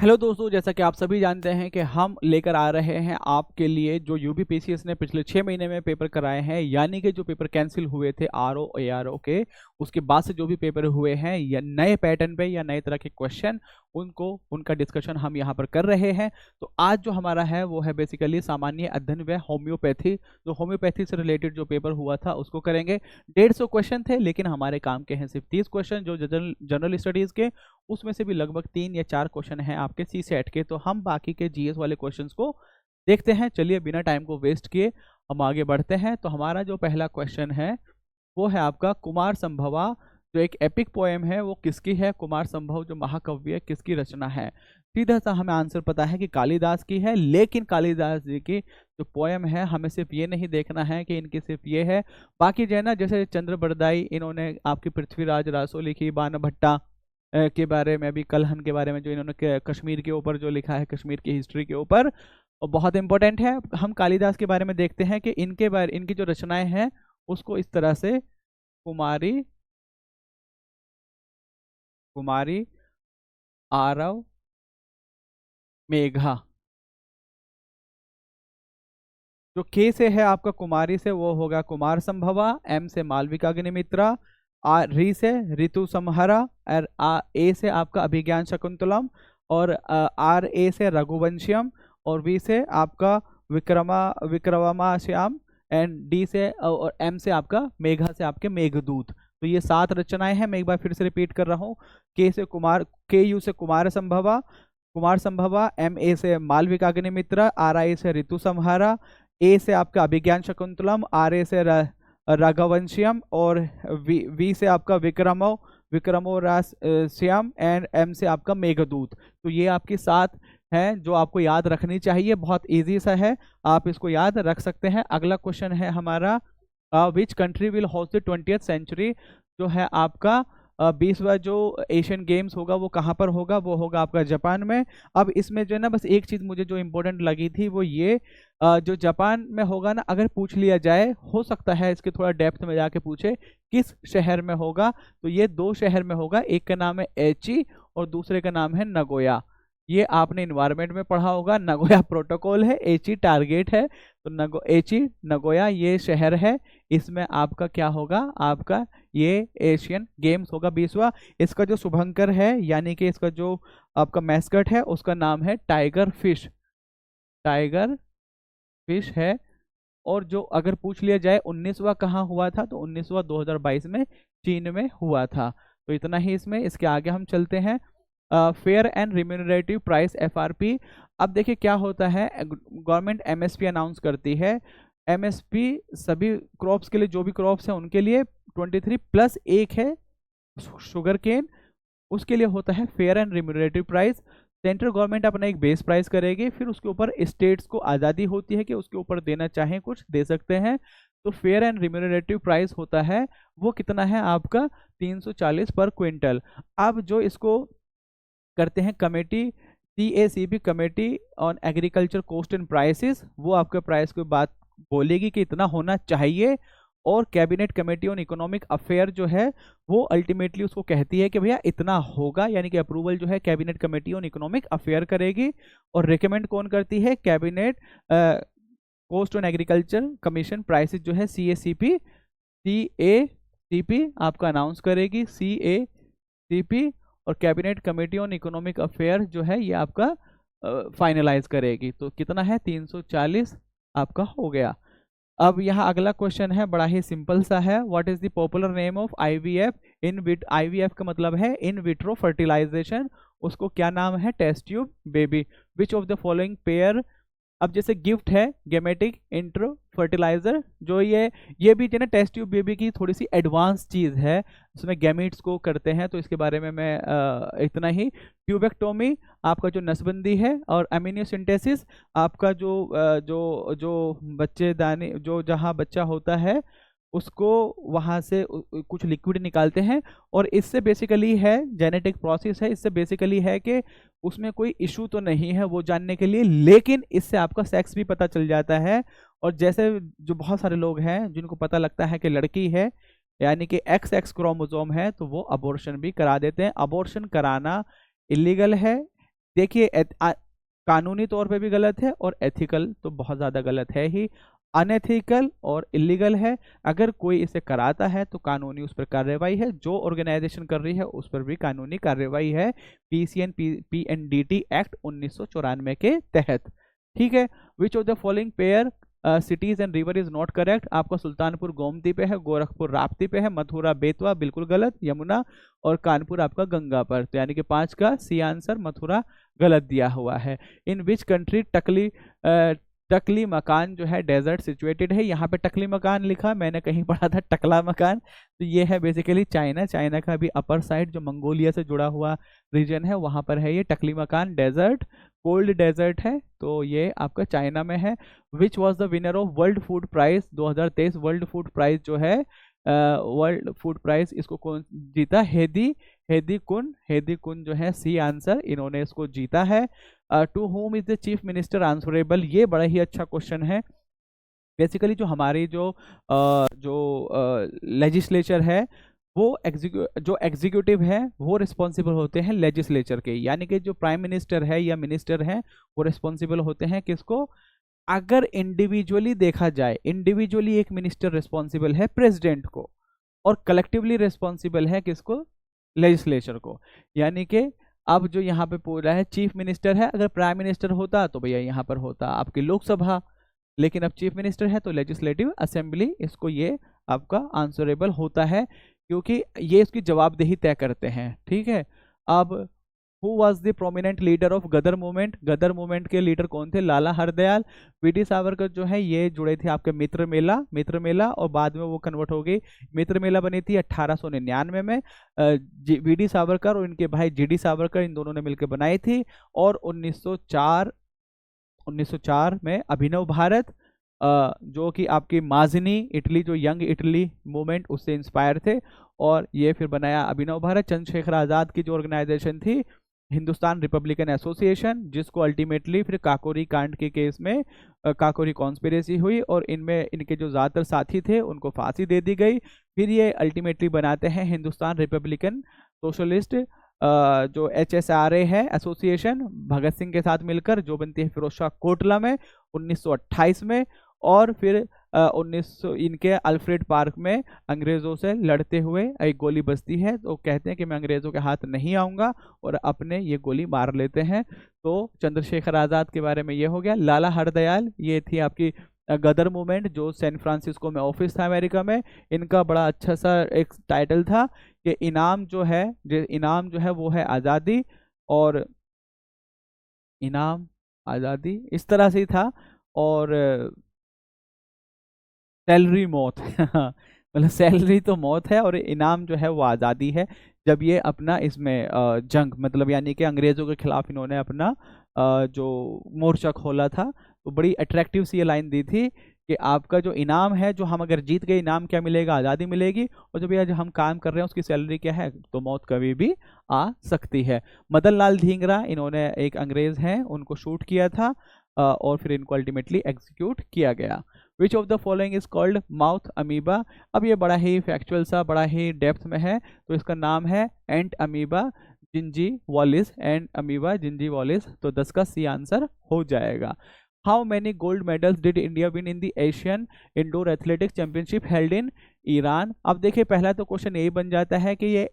Hello दोस्तों, जैसा कि आप सभी जानते हैं कि हम लेकर आ रहे हैं आपके लिए जो यूबीपीसीएस ने पिछले 6 महीने में पेपर कराए हैं, यानी कि जो पेपर कैंसिल हुए थे आरओ एआरओ के, उसके बाद से जो भी पेपर हुए हैं या नए पैटर्न पे या नए तरह के क्वेश्चन, उनका डिस्कशन हम यहाँ पर कर रहे हैं। तो आज जो हमारा है वो है बेसिकली सामान्य अध्ययन व होम्योपैथी। जो होम्योपैथी से रिलेटेड जो पेपर हुआ था उसको करेंगे। 150 क्वेश्चन थे, लेकिन हमारे काम के हैं सिर्फ 30 क्वेश्चन जो जनरल स्टडीज के, उसमें से भी लगभग 3 या 4 क्वेश्चन हैं आपके सी सेट के। तो हम बाकी के जीएस वाले क्वेश्चंस को देखते हैं। चलिए बिना टाइम को वेस्ट किए हम आगे बढ़ते हैं। तो हमारा जो पहला क्वेश्चन है वो है आपका कुमार संभवा, जो एक एपिक पोएम है वो किसकी है। कुमार संभव जो महाकाव्य है किसकी रचना है। सीधा सा हमें आंसर पता है कि कालिदास की है, लेकिन कालिदास जी की जो पोएम है हमें सिर्फ ये नहीं देखना है कि इनकी सिर्फ ये है, बाकी जो है ना, जैसे चंद्र बरदाई इन्होंने आपकी पृथ्वीराज रासो लिखी, बाण भट्टा के बारे में भी, कलहन के बारे में जो इन्होंने कश्मीर के ऊपर जो लिखा है, कश्मीर की हिस्ट्री के ऊपर, और बहुत इंपॉर्टेंट है। हम कालिदास के बारे में देखते हैं कि इनकी जो रचनाएं हैं उसको इस तरह से कुमारी कुमारी आरव मेघा। जो के से है आपका कुमारी से वो होगा कुमार संभवा, एम से मालविका अग्निमित्रा, री से ऋतु संहरा, और ए से आपका अभिज्ञान शकुंतलम, और आर ए से रघुवंशियम, और वी से आपका विक्रमाश्याम, एंड डी से और एम से आपका मेघा से आपके मेघदूत। तो ये 7 रचनाएं हैं। मैं एक बार फिर से रिपीट कर रहा हूँ। के यू से कुमार संभवा, एम ए से मालविका अग्निमित्रा, आर आई से ऋतु संहारा, ए से आपका अभिज्ञान शकुंतलम, आर ए से राघवंशियम, और वी से आपका विक्रमो रास श्याम, एंड एम से आपका मेघदूत। तो ये आपकी 7 हैं जो आपको याद रखनी चाहिए। बहुत इजी सा है, आप इसको याद रख सकते हैं। अगला क्वेश्चन है हमारा, which country will host the 20th century, जो है आपका 20वां जो एशियन गेम्स होगा वो कहाँ पर होगा। वो होगा आपका जापान में। अब इसमें जो है ना, बस एक चीज़ मुझे जो इम्पोर्टेंट लगी थी वो ये, जो जापान में होगा ना, अगर पूछ लिया जाए, हो सकता है इसके थोड़ा डेप्थ में जाके पूछे किस शहर में होगा, तो ये 2 शहर में होगा। एक का नाम है एची और दूसरे का नाम है नगोया। ये आपने इन्वायरमेंट में पढ़ा होगा। नगोया प्रोटोकॉल है, एची टारगेट है। तो एची नगोया ये शहर है। इसमें आपका क्या होगा, आपका ये एशियन गेम्स होगा 20वां। इसका जो शुभंकर है, यानी कि इसका जो आपका मैस्कट है, उसका नाम है टाइगर फिश है। और जो अगर पूछ लिया जाए 19वां कहाँ हुआ था, तो 19वां 2022 में चीन में हुआ था। तो इतना ही इसमें। इसके आगे हम चलते हैं। Fair and remunerative price FRP। अब देखिए क्या होता है, गवर्नमेंट MSP अनाउंस करती है। MSP सभी क्रॉप्स के लिए, जो भी क्रॉप्स हैं उनके लिए 23 प्लस 1 है शुगर केन, उसके लिए होता है fair and remunerative price. Central government अपना एक बेस प्राइस करेगी, फिर उसके ऊपर स्टेट्स को आज़ादी होती है कि उसके ऊपर देना चाहें कुछ दे सकते हैं। तो फेयर एंड रिम्यूनरेटिव प्राइस होता है वो कितना है आपका 340 पर क्विंटल। अब जो इसको करते हैं committee, CACP committee on agriculture cost and prices, वो आपके प्राइस की बात बोलेगी कि इतना होना चाहिए। और cabinet committee on economic affair जो है वो अल्टीमेटली उसको कहती है कि भैया इतना होगा, यानी कि अप्रूवल जो है cabinet committee on economic affair करेगी। और रिकमेंड कौन करती है, cabinet cost on agriculture commission prices जो है CACP आपका अनाउंस करेगी, CACP। और cabinet committee on economic affair जो है ये आपका फाइनलाइज करेगी। तो कितना है 340 आपका हो गया। अब यहाँ अगला क्वेश्चन है, बड़ा ही सिंपल सा है। What is the popular name of IVF। IVF का मतलब है इन विट्रो फर्टिलाइजेशन, उसको क्या नाम है, test tube baby. Which of the following pair, अब जैसे गिफ्ट है गेमेटिक इंट्रो फर्टिलाइजर, जो ये भी जो ना टेस्ट ट्यूब बेबी की थोड़ी सी एडवांस चीज़ है, उसमें गैमीट्स को करते हैं, तो इसके बारे में मैं इतना ही। ट्यूबेक्टोमी आपका जो नसबंदी है, और अमीनियोसिंथेसिस आपका जो बच्चेदानी, जो जहाँ बच्चा होता है उसको वहाँ से कुछ लिक्विड निकालते हैं। और इससे बेसिकली है जेनेटिक प्रोसेस है, इससे बेसिकली है कि उसमें कोई इशू तो नहीं है वो जानने के लिए, लेकिन इससे आपका सेक्स भी पता चल जाता है। और जैसे जो बहुत सारे लोग हैं जिनको पता लगता है कि लड़की है, यानी कि XX क्रोमोसोम है, तो वो अबॉर्शन भी करा देते हैं। अबॉर्शन कराना इलीगल है, देखिए कानूनी तौर पे भी गलत है और एथिकल तो बहुत ज़्यादा गलत है ही, अनएथिकल और इलीगल है। अगर कोई इसे कराता है तो कानूनी उस पर कार्रवाई है, जो ऑर्गेनाइजेशन कर रही है उस पर भी कानूनी कार्रवाई है, पीसीएन पीएनडीटी एक्ट 1994 के तहत। ठीक है। Which of the following pair cities and river is not correct? आपका सुल्तानपुर गोमती पे है, गोरखपुर राप्ती पे है, मथुरा बेतवा बिल्कुल गलत, यमुना और कानपुर आपका गंगा पर। तो यानी कि 5 का सी आंसर मथुरा गलत दिया हुआ है। इन विच कंट्री टकली मकान जो है डेजर्ट सिचुएटेड है? यहाँ पे टकली मकान लिखा, मैंने कहीं पढ़ा था टकला मकान। तो ये है बेसिकली चाइना, चाइना का भी अपर साइड जो मंगोलिया से जुड़ा हुआ रीजन है वहाँ पर है ये टकली मकान डेजर्ट, कोल्ड डेजर्ट है, तो ये आपका चाइना में है। Which was the winner of world food prize 2023? World food prize जो है वर्ल्ड फूड प्राइज इसको कौन जीता? हेदी कुन जो है सी आंसर, इन्होंने इसको जीता है। To whom is the chief minister answerable? ये बड़ा ही अच्छा क्वेश्चन है। बेसिकली जो हमारी जो लेजिस्लेचर है वो जो एग्जीक्यूटिव है वो रिस्पॉन्सिबल होते हैं लेजिस्लेचर के, यानी कि जो प्राइम मिनिस्टर है या मिनिस्टर हैं वो रिस्पॉन्सिबल होते हैं किसको? अगर इंडिविजुअली देखा जाए, इंडिविजुअली एक मिनिस्टर रिस्पॉन्सिबल है प्रेसिडेंट को और कलेक्टिवली रिस्पॉन्सिबल है किसको? लेजिस्लेचर को। यानी कि अब जो यहाँ पे पूरा है चीफ मिनिस्टर है, अगर प्राइम मिनिस्टर होता तो भैया यहाँ पर होता आपकी लोकसभा, लेकिन अब चीफ मिनिस्टर है तो लेजिस्लेटिव असेंबली, इसको ये आपका आंसरेबल होता है क्योंकि ये इसकी जवाबदेही तय करते हैं। ठीक है। अब who was the prominent leader of Ghadar movement? Ghadar movement के लीडर कौन थे? लाला हरदयाल। वीडी सावरकर जो है ये जुड़े थे आपके मित्र मेला और बाद में वो कन्वर्ट हो गई मित्र मेला बनी थी 1899 में। वीडी सावरकर और इनके भाई जीडी सावरकर इन दोनों ने मिलकर बनाई थी। और 1904 में अभिनव भारत जो कि आपकी माजनी इटली जो यंग इटली मूवमेंट उससे इंस्पायर थे और ये फिर बनाया अभिनव भारत। चंद्रशेखर आज़ाद की जो ऑर्गेनाइजेशन थी हिंदुस्तान रिपब्लिकन एसोसिएशन, जिसको अल्टीमेटली फिर काकोरी कांड के केस में काकोरी कॉन्स्पिरेसी हुई और इनमें इनके जो ज़्यादातर साथी थे उनको फांसी दे दी गई। फिर ये अल्टीमेटली बनाते हैं हिंदुस्तान रिपब्लिकन सोशलिस्ट जो HSRA है एसोसिएशन, भगत सिंह के साथ मिलकर, जो बनती है फिरोज शाह कोटला में 1928 में। और फिर 1900 इनके अल्फ्रेड पार्क में अंग्रेज़ों से लड़ते हुए एक गोली बजती है तो कहते हैं कि मैं अंग्रेज़ों के हाथ नहीं आऊँगा और अपने ये गोली मार लेते हैं। तो चंद्रशेखर आज़ाद के बारे में ये हो गया। लाला हरदयाल ये थी आपकी गदर मूवमेंट जो सैन फ्रांसिस्को में ऑफिस था अमेरिका में। इनका बड़ा अच्छा सा एक टाइटल था कि इनाम जो है वो है आज़ादी, और इनाम आज़ादी इस तरह से ही था, और सैलरी मौत मतलब सैलरी तो मौत है और इनाम जो है वो आज़ादी है। जब ये अपना इसमें जंग मतलब यानी कि अंग्रेज़ों के खिलाफ इन्होंने अपना जो मोर्चा खोला था, तो बड़ी अट्रैक्टिव सी ये लाइन दी थी कि आपका जो इनाम है, जो हम अगर जीत गए इनाम क्या मिलेगा? आज़ादी मिलेगी, और जब जो हम काम कर रहे हैं उसकी सैलरी क्या है? तो मौत कभी भी आ सकती है। मदन लाल धिंगरा इन्होंने एक अंग्रेज़ हैं उनको शूट किया था और फिर इनको अल्टीमेटली एग्जीक्यूट किया गया। विच of the following is called mouth amoeba? अब ये बड़ा ही फैक्चुअल सा बड़ा ही डेप्थ में है, तो इसका नाम है Entamoeba gingivalis, Entamoeba gingivalis, तो 10 का सी आंसर हो जाएगा। How many gold medals did India win in the Asian indoor athletics championship held in Iran? अब देखिए पहला तो क्वेश्चन यही बन जाता है कि ये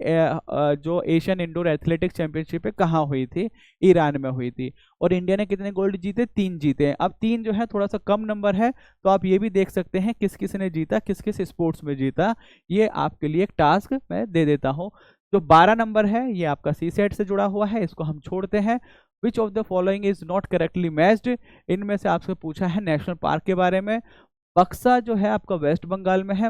जो एशियन इंडोर एथलेटिक्स चैंपियनशिप है कहाँ हुई थी? ईरान में हुई थी। और इंडिया ने कितने गोल्ड जीते? 3 जीते। अब 3 जो है थोड़ा सा कम नंबर है, तो आप ये भी देख सकते हैं किस किस ने जीता, किस किस स्पोर्ट्स में जीता। ये आपके लिए एक टास्क मैं दे देता हूँ। जो 12 नंबर है ये आपका सी सेट से जुड़ा हुआ है, इसको हम छोड़ते हैं। विच of the following is not correctly matched? इनमें से आपसे पूछा है नेशनल पार्क के बारे में। बक्सा जो है आपका वेस्ट बंगाल में है,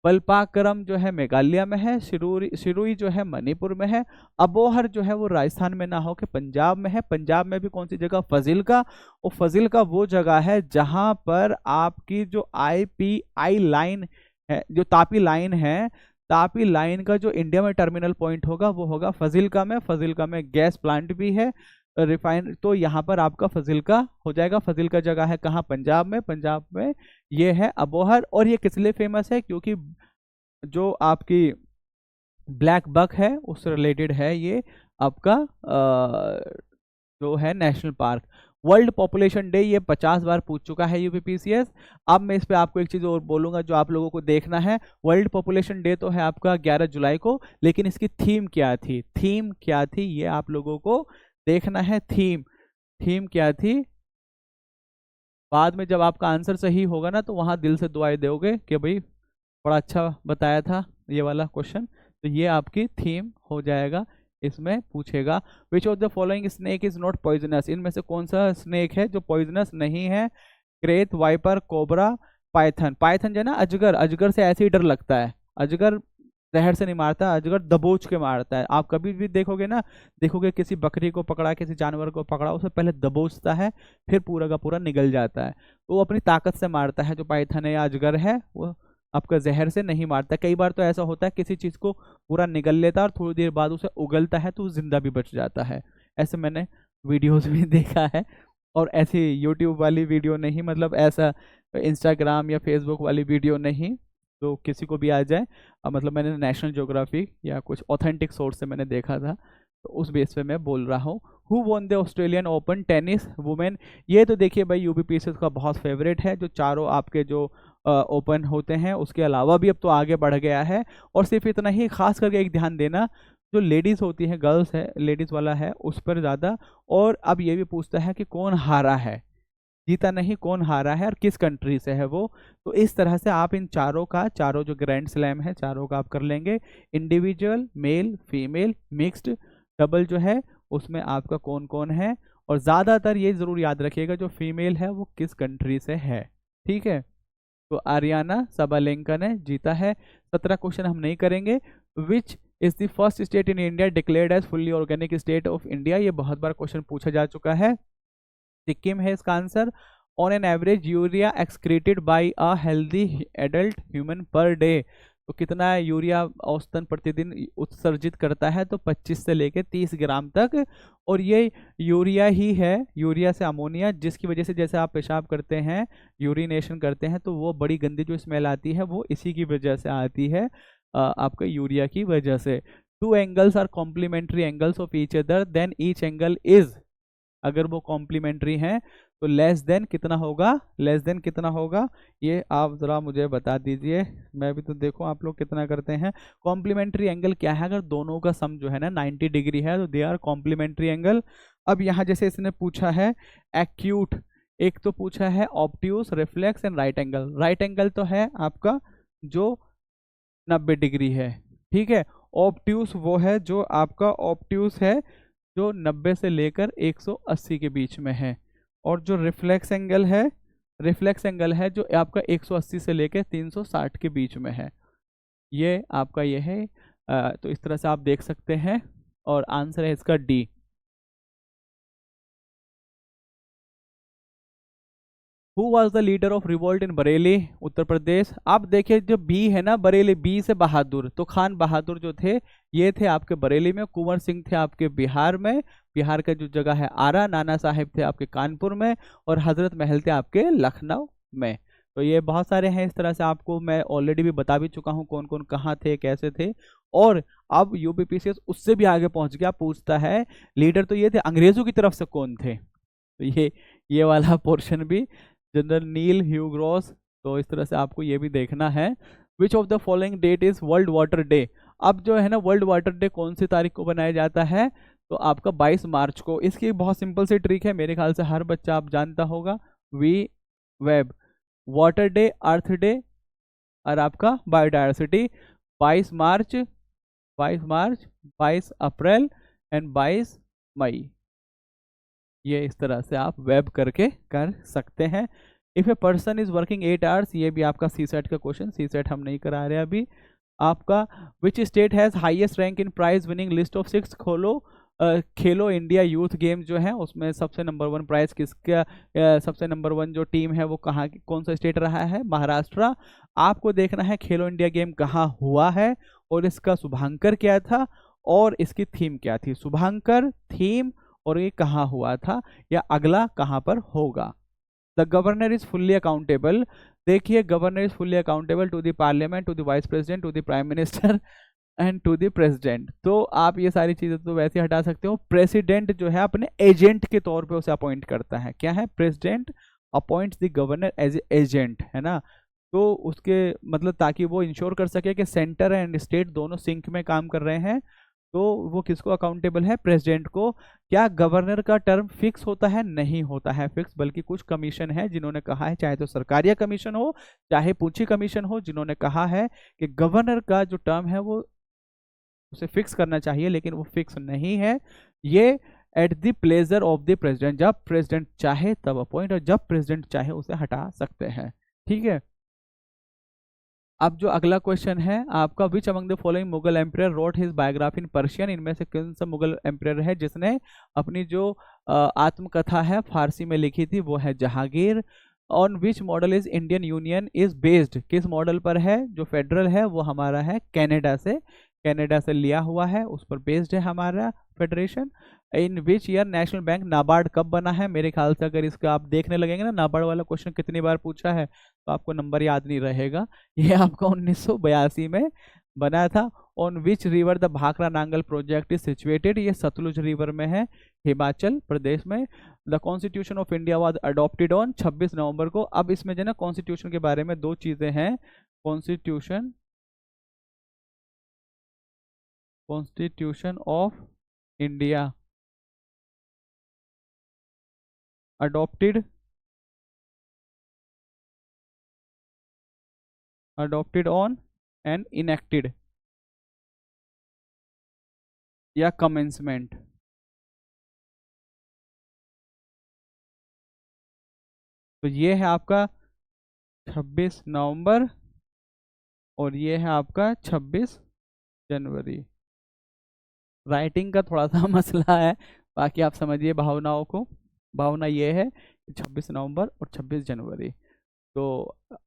बलपाकरम जो है मेघालय में है, सिरुई जो है मणिपुर में है, अबोहर जो है वो राजस्थान में ना होकर पंजाब में है। पंजाब में भी कौन सी जगह? फजिल्का। और फजिल्का वो जगह है जहां पर आपकी जो IPI लाइन है, जो तापी लाइन है, तापी लाइन का जो इंडिया में टर्मिनल पॉइंट होगा वो होगा फजिल्का में। फजिल्का में गैस प्लांट भी है, रिफाइन, तो यहाँ पर आपका फजिल्का हो जाएगा। फजिल्का जगह है कहाँ? पंजाब में। पंजाब में ये है अबोहर। और ये किस लिए फेमस है? क्योंकि जो आपकी ब्लैक बक है उससे रिलेटेड है ये आपका जो है national park. World population day ये 50 बार पूछ चुका है यूपीपीसीएस। अब मैं इस पे आपको एक चीज और बोलूंगा जो आप लोगों को देखना है। वर्ल्ड पॉपुलेशन डे तो है आपका 11 जुलाई को, लेकिन इसकी थीम क्या थी, थीम क्या थी ये आप लोगों को देखना है। थीम, थीम क्या थी। बाद में जब आपका आंसर सही होगा ना तो वहां दिल से दुआएं दोगे कि भाई बड़ा अच्छा बताया था ये वाला क्वेश्चन। तो ये आपकी थीम हो जाएगा। इसमें पूछेगा विच of the following snake is not poisonous, इनमें से कौन सा स्नेक है जो पॉइजनस नहीं है। Krait, viper, cobra, python. Python जो है ना अजगर, अजगर से ऐसे ही डर लगता है। अजगर जहर से नहीं मारता, अजगर दबोच के मारता है। आप कभी भी देखोगे ना, देखोगे किसी बकरी को पकड़ा, किसी जानवर को पकड़ा, उसे पहले दबोचता है, फिर पूरा का पूरा निगल जाता है। तो वो अपनी ताकत से मारता है। जो पाइथन है या अजगर है वो आपका जहर से नहीं मारता। कई बार तो ऐसा होता है किसी चीज को पूरा निगल लेता है और थोड़ी देर बाद उसे उगलता है तो वो जिंदा भी बच जाता है। ऐसे मैंने वीडियोस में देखा है। और ऐसी यूट्यूब वाली वीडियो नहीं, मतलब ऐसा इंस्टाग्राम या फेसबुक वाली वीडियो नहीं तो किसी को भी आ जाए। मतलब मैंने नेशनल ज्योग्राफी या कुछ ऑथेंटिक सोर्स से मैंने देखा था, तो उस बेस पे मैं बोल रहा हूँ। Who won the Australian open tennis women, ये तो देखिए भाई यूपीपीसीएस का बहुत फेवरेट है। जो चारों आपके जो ओपन होते हैं उसके अलावा भी अब तो आगे बढ़ गया है। और सिर्फ इतना ही, खास करके एक ध्यान देना, जो लेडीज होती है, गर्ल्स है, लेडीज वाला है उस पर ज़्यादा। और अब ये भी पूछता है कि कौन हारा है, जीता नहीं, कौन हारा है और किस कंट्री से है वो। तो इस तरह से आप इन चारों का, चारों जो ग्रैंड स्लैम है चारों का आप कर लेंगे। Individual, male, female, mixed, double जो है उसमें आपका कौन कौन है। और ज़्यादातर ये ज़रूर याद रखिएगा जो फीमेल है वो किस कंट्री से है। ठीक है, तो आरियाना सबालेंका ने जीता है। 17 क्वेश्चन हम नहीं करेंगे। Which is the first state in India declared as fully organic state of India, ये बहुत बार क्वेश्चन पूछा जा चुका है। सिक्किम है इसका answer. On an average urea excreted by a healthy adult human per day, तो कितना यूरिया औसतन प्रतिदिन उत्सर्जित करता है, तो 25 से लेकर 30 ग्राम तक। और ये यूरिया ही है, यूरिया से अमोनिया, जिसकी वजह से जैसे आप पेशाब करते हैं, यूरिनेशन करते हैं, तो वो बड़ी गंदी जो स्मेल आती है वो इसी की वजह से आती है, आपका यूरिया की वजह से। Two angles are complementary angles of each other then each angle is, अगर वो कॉम्प्लीमेंट्री हैं तो लेस देन कितना होगा, लेस देन कितना होगा, ये आप जरा मुझे बता दीजिए। मैं भी तो देखो आप लोग कितना करते हैं। कॉम्प्लीमेंट्री एंगल क्या है, अगर दोनों का सम जो है ना 90 डिग्री है तो दे आर कॉम्प्लीमेंट्री एंगल। अब यहाँ जैसे इसने पूछा है एक्यूट, एक तो पूछा है obtuse, reflex and right angle. Right angle तो है आपका जो 90 डिग्री है, ठीक है। ऑब्ट्यूस वो है जो आपका ऑब्ट्यूस है जो 90 से लेकर 180 के बीच में है। और जो रिफ्लेक्स एंगल है, रिफ्लेक्स एंगल है जो आपका 180 से लेकर 360 के बीच में है। ये आपका ये है। तो इस तरह से आप देख सकते हैं और आंसर है इसका D. Who was the leader of revolt in Bareilly, Uttar Pradesh. आप देखिए जो बी है ना बरेली, बी से बहादुर, तो खान बहादुर जो थे ये थे आपके बरेली में। कुंवर सिंह थे आपके बिहार में, बिहार का जो जगह है आरा। नाना साहेब थे आपके कानपुर में। और हजरत महल थे आपके लखनऊ में। तो ये बहुत सारे हैं। इस तरह से आपको मैं ऑलरेडी भी बता भी चुका हूँ कौन कौन कहाँ थे, कैसे थे। और अब यूपीपीसीएस उससे भी आगे पहुंच गया, पूछता है लीडर तो ये थे, अंग्रेजों की तरफ से कौन थे। तो ये वाला पोर्शन भी, जनरल नील ह्यू ग्रॉस। तो इस तरह से आपको ये भी देखना है। Which of the following date is world water day. अब जो है ना वर्ल्ड वाटर डे कौन सी तारीख को बनाया जाता है, तो आपका 22 मार्च को। इसकी बहुत सिंपल सी ट्रिक है, मेरे ख्याल से हर बच्चा आप जानता होगा। वी वेब, वाटर डे, अर्थ डे और आपका biodiversity. 22 March, 22 March, 22 April and 22 मई। ये इस तरह से आप वेब करके कर सकते हैं। If a person is working 8 hours, ये भी आपका सी सेट का क्वेश्चन, सी सेट हम नहीं करा रहे अभी। आपका which state has highest rank in prize winning list of 6 खोलो खेलो इंडिया यूथ गेम जो है उसमें सबसे नंबर 1 प्राइज किसका, सबसे नंबर 1 जो टीम है वो कहाँ की, कौन सा स्टेट रहा है, महाराष्ट्र। आपको देखना है खेलो इंडिया गेम कहाँ हुआ है और इसका शुभांकर क्या था और इसकी थीम क्या थी। शुभांकर, थीम और ये कहाँ हुआ था या अगला कहाँ पर होगा। The governor is fully accountable. देखिए governor is fully accountable to the parliament, to the vice president, to the prime minister. And to the president. तो आप ये सारी चीजें तो वैसे हटा सकते हो। प्रेसिडेंट जो है अपने एजेंट के तौर पे उसे अपॉइंट करता है। क्या है? President appoints the governor as agent, है ना। तो उसके मतलब ताकि वो इंश्योर कर सके कि सेंटर एंड स्टेट दोनों सिंक में काम कर रहे हैं, तो वो किसको अकाउंटेबल है? प्रेसिडेंट को। क्या गवर्नर का टर्म फिक्स होता है? नहीं होता है फिक्स, बल्कि कुछ कमीशन है जिन्होंने कहा है, चाहे तो सरकारिया कमीशन हो चाहे पूंछी कमीशन हो, जिन्होंने कहा है कि गवर्नर का जो टर्म है वो उसे फिक्स करना चाहिए, लेकिन वो फिक्स नहीं है। ये at the pleasure of the president, जब प्रेसिडेंट चाहे तब अपॉइंट और जब प्रेसिडेंट चाहे उसे हटा सकते हैं। ठीक है। अब जो अगला क्वेश्चन है आपका, which among the following Mughal emperor road his biography in Persian, इनमें से कौन सा मुगल एम्परर है जिसने अपनी जो आत्मकथा है फारसी में लिखी थी? वो है Jahangir. On which model is Indian union is based, किस मॉडल पर है जो फेडरल है वो हमारा है कनाडा से, कनाडा से लिया हुआ है, उस पर बेस्ड है हमारा federation. In which year national bank, NABARD कब बना है? मेरे ख्याल से अगर इसका आप देखने लगेंगे ना, नाबार्ड वाला क्वेश्चन कितनी बार पूछा है, तो आपको नंबर याद नहीं रहेगा। ये आपका 1982 में बना था। On which river the Bhakra Nangal project is situated, ये सतलुज रिवर में है, हिमाचल प्रदेश में। The constitution of India was adopted on 26 नवंबर को। अब इसमें जो है ना कॉन्स्टिट्यूशन के बारे में दो चीजें हैं। Constitution, constitution of India adopted, adopted on and enacted या कमेंसमेंट। तो ये है आपका 26 नवंबर और ये है आपका 26 जनवरी। राइटिंग का थोड़ा सा मसला है, बाकी आप समझिए भावनाओं को। भावना ये है कि 26 नवंबर और 26 जनवरी। तो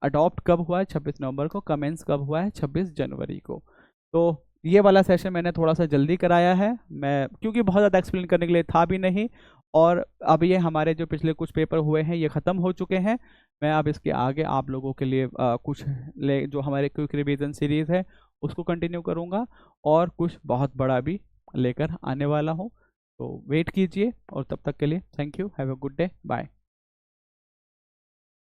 अडॉप्ट कब हुआ है? 26 नवंबर को। कमेंस कब हुआ है? 26 जनवरी को। तो ये वाला सेशन मैंने थोड़ा सा जल्दी कराया है, मैं क्योंकि बहुत ज़्यादा एक्सप्लेन करने के लिए था भी नहीं। और अब ये हमारे जो पिछले कुछ पेपर हुए हैं ये ख़त्म हो चुके हैं। मैं अब इसके आगे आप लोगों के लिए कुछ जो हमारे क्विक रिवीजन सीरीज़ है उसको कंटिन्यू करूँगा, और कुछ बहुत बड़ा भी लेकर आने वाला हूँ। तो वेट कीजिए, और तब तक के लिए thank you, have a good day, bye.